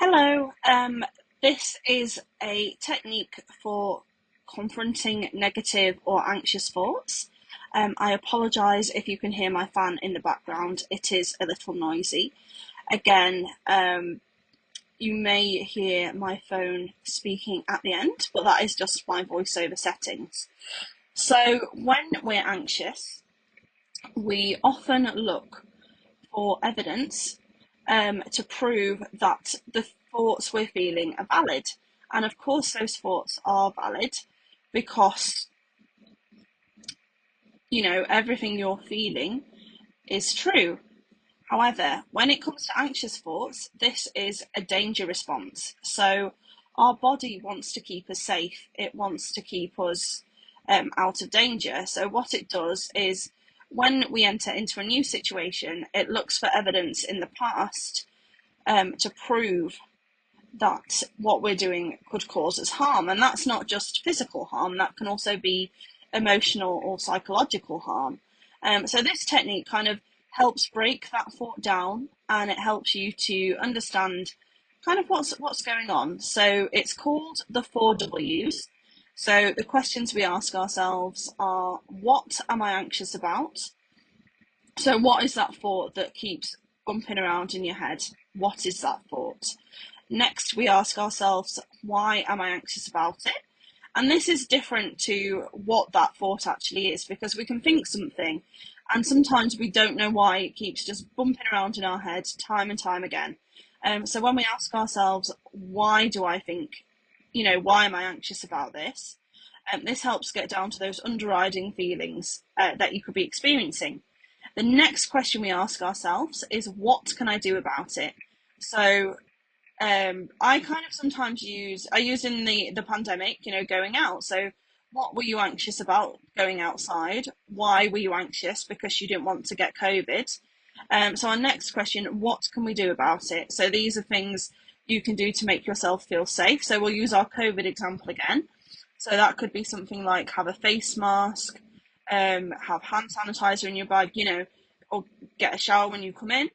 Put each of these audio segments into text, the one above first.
Hello, this is a technique for confronting negative or anxious thoughts. I apologise if you can hear my fan in the background, it is a little noisy. Again, you may hear my phone speaking at the end, but that is just my voiceover settings. So, when we're anxious, we often look for evidence to prove that the thoughts we're feeling are valid. And of course, those thoughts are valid because, everything you're feeling is true. However, when it comes to anxious thoughts, this is a danger response. So our body wants to keep us safe, it wants to keep us out of danger. So what it does is when we enter into a new situation, it looks for evidence in the past to prove that what we're doing could cause us harm. And that's not just physical harm, that can also be emotional or psychological harm. So this technique kind of helps break that thought down, and it helps you to understand kind of what's going on. So it's called the 4 Ws. So the questions we ask ourselves are, what am I anxious about? So what is that thought that keeps bumping around in your head? What is that thought? Next, we ask ourselves, why am I anxious about it? And this is different to what that thought actually is, because we can think something and sometimes we don't know why it keeps just bumping around in our head time and time again. So when we ask ourselves, why do I think, why am I anxious about this? This helps get down to those underlying feelings that you could be experiencing. The next question we ask ourselves is, what can I do about it? So I kind of sometimes I use in the pandemic, going out. So what were you anxious about going outside? Why were you anxious? Because you didn't want to get COVID. So our next question, what can we do about it? So these are things you can do to make yourself feel safe. So we'll use our COVID example again. So that could be something like have a face mask, have hand sanitizer in your bag, or get a shower when you come in.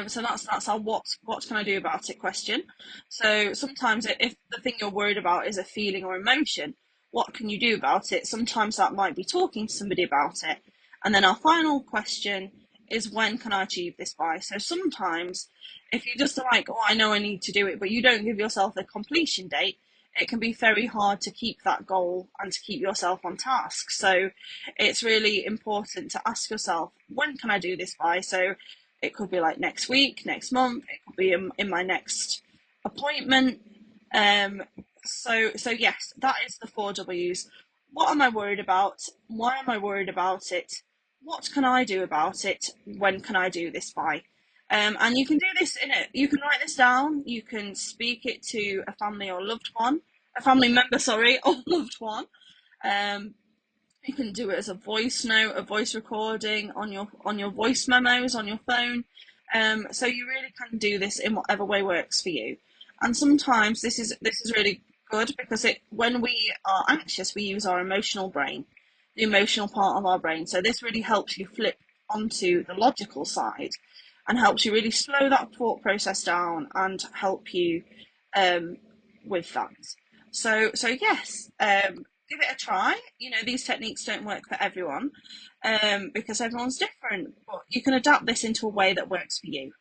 So that's our what can I do about it question. So sometimes if the thing you're worried about is a feeling or emotion, what can you do about it? Sometimes that might be talking to somebody about it. And then our final question is, when can I achieve this by? So sometimes if you just are like, oh, I know I need to do it, but you don't give yourself a completion date, it can be very hard to keep that goal and to keep yourself on task. So it's really important to ask yourself, when can I do this by? So it could be like next week, next month, it could be in my next appointment. So yes, that is the 4 Ws. What am I worried about? Why am I worried about it? What can I do about it? When can I do this by? And you can do this you can write this down, you can speak it to a family or loved one, a family member, sorry, or loved one. You can do it as a voice note, a voice recording on your voice memos on your phone. So you really can do this in whatever way works for you. And sometimes this is really good because when we are anxious, we use our emotional brain, the emotional part of our brain. So this really helps you flip onto the logical side and helps you really slow that thought process down and help you with that. So yes, give it a try. These techniques don't work for everyone because everyone's different, but you can adapt this into a way that works for you.